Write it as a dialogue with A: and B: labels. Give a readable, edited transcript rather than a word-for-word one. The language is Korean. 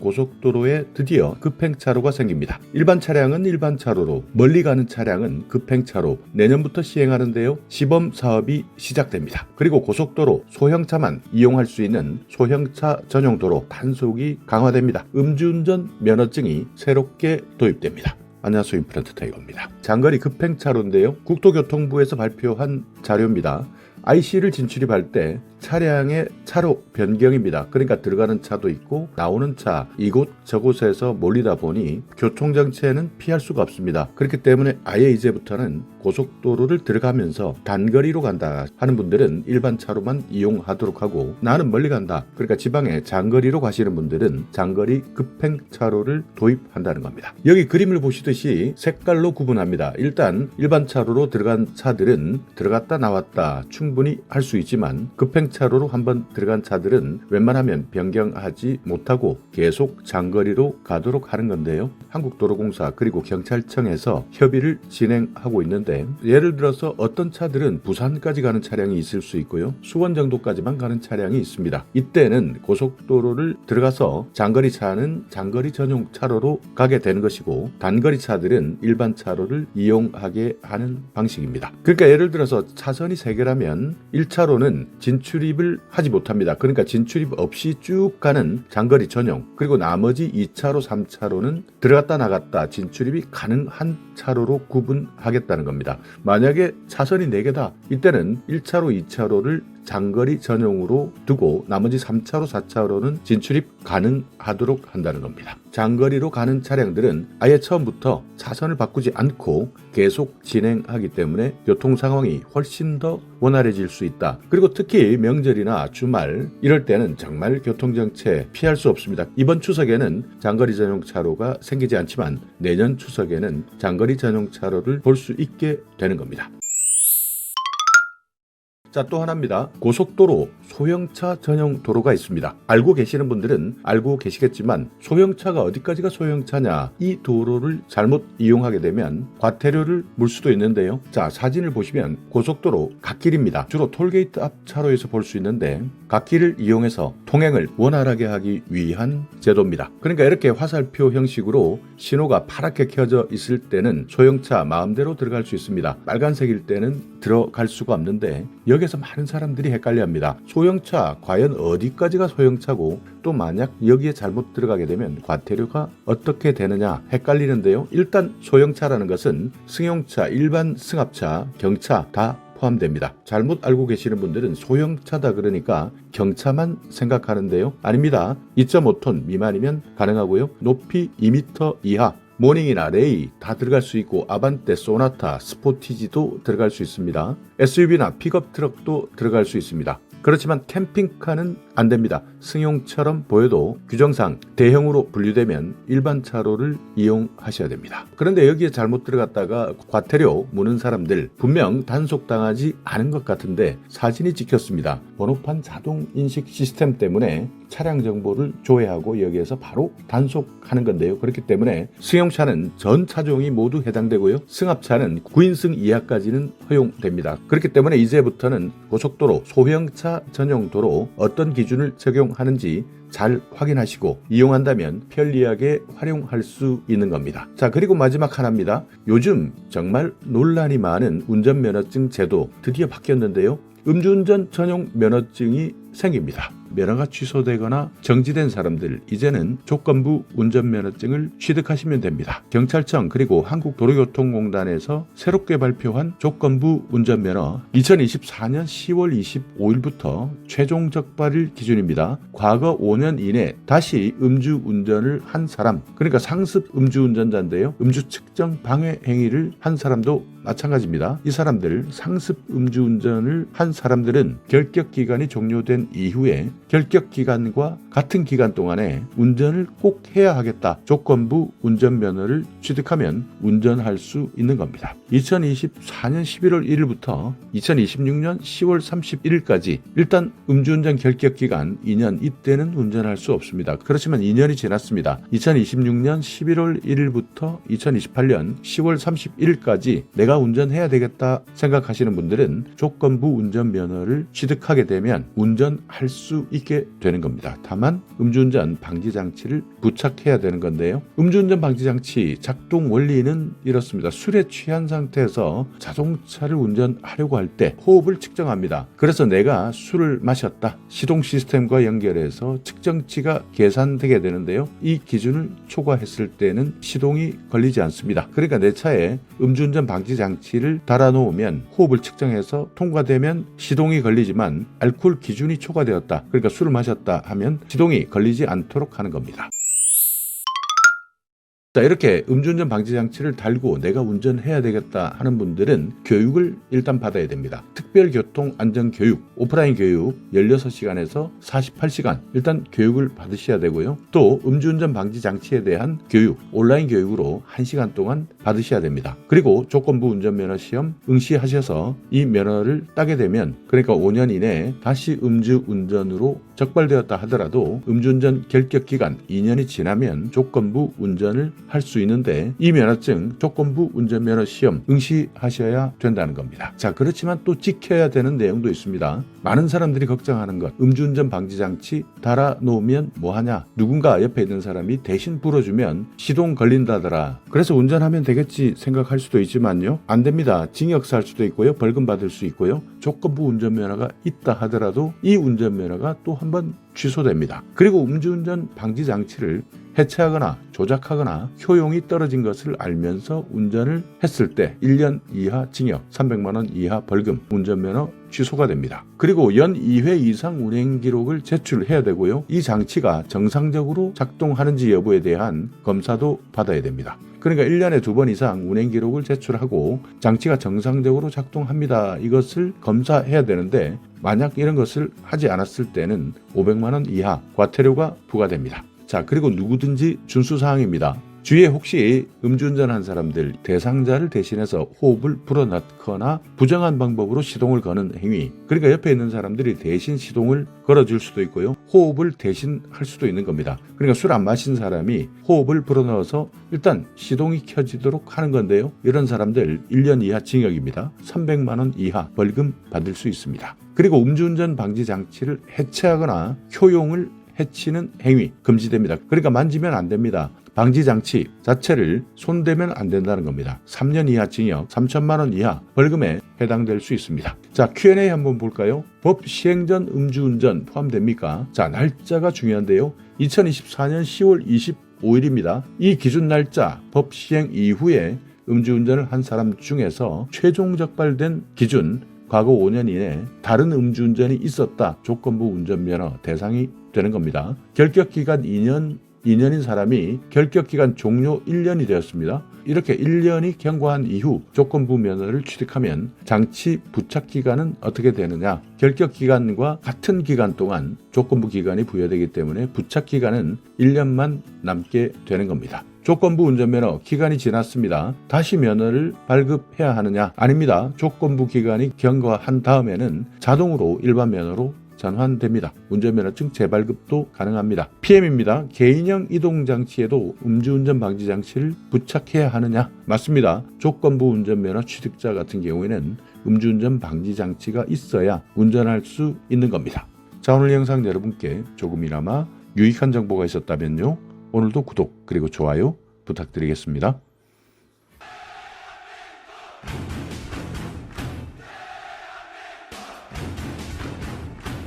A: 고속도로에 드디어 급행차로가 생깁니다. 일반 차량은 일반 차로로, 멀리 가는 차량은 급행차로 내년부터 시행하는데요. 시범 사업이 시작됩니다. 그리고 고속도로 소형차만 이용할 수 있는 소형차 전용 도로 단속이 강화됩니다. 음주운전 면허증이 새롭게 도입됩니다. 안녕하세요. 임플란트 타이거입니다. 장거리 급행차로인데요. 국토교통부에서 발표한 자료입니다. IC를 진출입할 때 차량의 차로 변경입니다. 그러니까 들어가는 차도 있고 나오는 차 이곳 저곳에서 몰리다 보니 교통정체는 피할 수가 없습니다. 그렇기 때문에 아예 이제부터는 고속도로를 들어가면서 단거리로 간다 하는 분들은 일반 차로만 이용하도록 하고, 나는 멀리 간다, 그러니까 지방에 장거리로 가시는 분들은 장거리 급행차로를 도입한다는 겁니다. 여기 그림을 보시듯이 색깔로 구분합니다. 일단 일반 차로로 들어간 차들은 들어갔다 나왔다 충분히 할 수 있지만, 급행차로로 한번 들어간 차들은 웬만하면 변경하지 못하고 계속 장거리로 가도록 하는 건데요. 한국도로공사 그리고 경찰청에서 협의를 진행하고 있는데, 예를 들어서 어떤 차들은 부산까지 가는 차량이 있을 수 있고요. 수원 정도까지만 가는 차량이 있습니다. 이때는 고속도로를 들어가서 장거리 차는 장거리 전용 차로로 가게 되는 것이고, 단거리 차들은 일반 차로를 이용하게 하는 방식입니다. 그러니까 예를 들어서 차선이 3개라면 1차로는 진출입을 하지 못합니다. 그러니까 진출입 없이 쭉 가는 장거리 전용, 그리고 나머지 2차로 3차로는 들어갔다 나갔다 진출입이 가능한 차로로 구분하겠다는 겁니다. 만약에 차선이 4개다, 이때는 1차로 2차로를 장거리 전용으로 두고 나머지 3차로 4차로는 진출입 가능하도록 한다는 겁니다. 장거리로 가는 차량들은 아예 처음부터 차선을 바꾸지 않고 계속 진행하기 때문에 교통 상황이 훨씬 더 원활해질 수 있다. 그리고 특히 명절이나 주말 이럴 때는 정말 교통정체 피할 수 없습니다. 이번 추석에는 장거리 전용 차로가 생기지 않지만 내년 추석에는 장거리 전용 차로를 볼 수 있게 되는 겁니다. 자, 또 하나입니다. 고속도로 소형차 전용 도로가 있습니다. 알고 계시는 분들은 알고 계시겠지만 소형차가 어디까지가 소형차냐, 이 도로를 잘못 이용하게 되면 과태료를 물 수도 있는데요. 자, 사진을 보시면 고속도로 갓길입니다. 주로 톨게이트 앞 차로에서 볼 수 있는데 갓길을 이용해서 통행을 원활하게 하기 위한 제도입니다. 그러니까 이렇게 화살표 형식으로 신호가 파랗게 켜져 있을 때는 소형차 마음대로 들어갈 수 있습니다. 빨간색일 때는 들어갈 수가 없는데, 여기서 많은 사람들이 헷갈려합니다. 소형차 과연 어디까지가 소형차고, 또 만약 여기에 잘못 들어가게 되면 과태료가 어떻게 되느냐 헷갈리는데요. 일단 소형차라는 것은 승용차, 일반 승합차, 경차 다 포함됩니다. 잘못 알고 계시는 분들은 소형차다 그러니까 경차만 생각하는데요. 아닙니다. 2.5톤 미만이면 가능하고요. 높이 2m 이하, 모닝이나 레이 다 들어갈 수 있고, 아반떼, 소나타, 스포티지도 들어갈 수 있습니다. SUV나 픽업 트럭도 들어갈 수 있습니다. 그렇지만 캠핑카는 안 됩니다. 승용처럼 보여도 규정상 대형으로 분류되면 일반 차로를 이용하셔야 됩니다. 그런데 여기에 잘못 들어갔다가 과태료 무는 사람들 분명 단속당하지 않은 것 같은데 사진이 찍혔습니다. 번호판 자동 인식 시스템 때문에 차량 정보를 조회하고 여기에서 바로 단속하는 건데요. 그렇기 때문에 승용차는 전 차종이 모두 해당되고요. 승합차는 9인승 이하까지는 허용됩니다. 그렇기 때문에 이제부터는 고속도로 소형차 전용 도로 어떤 기준을 적용하는지 잘 확인하시고 이용한다면 편리하게 활용할 수 있는 겁니다. 자, 그리고 마지막 하나입니다. 요즘 정말 논란이 많은 운전면허증 제도 드디어 바뀌었는데요. 음주운전 전용 면허증이 생깁니다. 면허가 취소되거나 정지된 사람들 이제는 조건부 운전면허증을 취득하시면 됩니다. 경찰청 그리고 한국도로교통공단에서 새롭게 발표한 조건부 운전면허 2024년 10월 25일부터 최종 적발일 기준입니다. 과거 5년 이내 다시 음주운전을 한 사람, 그러니까 상습 음주운전자인데요. 음주 측정 방해 행위를 한 사람도 마찬가지입니다. 이 사람들 상습 음주운전을 한 사람들은 결격 기간이 종료된 이후에 결격 기간과 같은 기간 동안에 운전을 꼭 해야 하겠다. 조건부 운전면허를 취득하면 운전할 수 있는 겁니다. 2024년 11월 1일부터 2026년 10월 31일까지 일단 음주운전 결격 기간 2년, 이때는 운전할 수 없습니다. 그렇지만 2년이 지났습니다. 2026년 11월 1일부터 2028년 10월 31일까지 내가 운전해야 되겠다 생각하시는 분들은 조건부 운전면허를 취득하게 되면 운전할 수 있게 있게 되는 겁니다. 다만 음주운전 방지 장치를 부착해야 되는 건데요. 음주운전 방지 장치 작동 원리는 이렇습니다. 술에 취한 상태에서 자동차를 운전하려고 할 때 호흡을 측정합니다. 그래서 내가 술을 마셨다. 시동 시스템과 연결해서 측정치가 계산되게 되는데요. 이 기준을 초과했을 때는 시동이 걸리지 않습니다. 그러니까 내 차에 음주운전 방지 장치를 달아놓으면 호흡을 측정해서 통과되면 시동이 걸리지만 알코올 기준이 초과되었다. 그러니까 술을 마셨다 하면 시동이 걸리지 않도록 하는 겁니다. 자, 이렇게 음주운전 방지 장치를 달고 내가 운전해야 되겠다 하는 분들은 교육을 일단 받아야 됩니다. 특별교통안전교육, 오프라인 교육 16시간에서 48시간 일단 교육을 받으셔야 되고요. 또 음주운전 방지 장치에 대한 교육, 온라인 교육으로 1시간 동안 받으셔야 됩니다. 그리고 조건부 운전면허 시험 응시하셔서 이 면허를 따게 되면, 그러니까 5년 이내에 다시 음주운전으로 적발되었다 하더라도 음주운전 결격기간 2년이 지나면 조건부 운전을 할 수 있는데, 이 면허증 조건부 운전면허 시험 응시하셔야 된다는 겁니다. 자, 그렇지만 또 지켜야 되는 내용도 있습니다. 많은 사람들이 걱정하는 것, 음주운전 방지 장치 달아놓으면 뭐하냐, 누군가 옆에 있는 사람이 대신 불어주면 시동 걸린다더라, 그래서 운전하면 되겠지 생각할 수도 있지만요, 안 됩니다. 징역 살 수도 있고요, 벌금 받을 수 있고요, 조건부 운전면허가 있다 하더라도 이 운전면허가 또 한 번 취소됩니다. 그리고 음주운전 방지 장치를 해체하거나 조작하거나 효용이 떨어진 것을 알면서 운전을 했을 때 1년 이하 징역, 300만 원 이하 벌금, 운전면허 취소가 됩니다. 그리고 연 2회 이상 운행 기록을 제출해야 되고요. 이 장치가 정상적으로 작동하는지 여부에 대한 검사도 받아야 됩니다. 그러니까 1년에 2번 이상 운행 기록을 제출하고 장치가 정상적으로 작동합니다, 이것을 검사해야 되는데, 만약 이런 것을 하지 않았을 때는 500만 원 이하 과태료가 부과됩니다. 자, 그리고 누구든지 준수사항입니다. 주위에 혹시 음주운전한 사람들, 대상자를 대신해서 호흡을 불어넣거나 부정한 방법으로 시동을 거는 행위, 그러니까 옆에 있는 사람들이 대신 시동을 걸어줄 수도 있고요, 호흡을 대신 할 수도 있는 겁니다. 그러니까 술 안 마신 사람이 호흡을 불어넣어서 일단 시동이 켜지도록 하는 건데요, 이런 사람들 1년 이하 징역입니다. 300만 원 이하 벌금 받을 수 있습니다. 그리고 음주운전 방지 장치를 해체하거나 효용을 해치는 행위 금지됩니다. 그러니까 만지면 안 됩니다. 방지장치 자체를 손대면 안 된다는 겁니다. 3년 이하 징역, 3천만 원 이하 벌금에 해당될 수 있습니다. 자, Q&A 한번 볼까요? 법 시행 전 음주운전 포함됩니까? 자, 날짜가 중요한데요. 2024년 10월 25일입니다. 이 기준 날짜, 법 시행 이후에 음주운전을 한 사람 중에서 최종 적발된 기준, 과거 5년 이내 다른 음주운전이 있었다, 조건부 운전면허 대상이 되는 겁니다. 결격기간 2년인 사람이 결격기간 종료 1년이 되었습니다. 이렇게 1년이 경과한 이후 조건부 면허를 취득하면 장치 부착 기간은 어떻게 되느냐? 결격 기간과 같은 기간 동안 조건부 기간이 부여되기 때문에 부착 기간은 1년만 남게 되는 겁니다. 조건부 운전면허 기간이 지났습니다. 다시 면허를 발급해야 하느냐? 아닙니다. 조건부 기간이 경과한 다음에는 자동으로 일반 면허로 전환됩니다. 운전면허증 재발급도 가능합니다. PM입니다. 개인형 이동장치에도 음주운전 방지 장치를 부착해야 하느냐? 맞습니다. 조건부 운전면허 취득자 같은 경우에는 음주운전 방지 장치가 있어야 운전할 수 있는 겁니다. 자, 오늘 영상 여러분께 조금이나마 유익한 정보가 있었다면요, 오늘도 구독 그리고 좋아요 부탁드리겠습니다.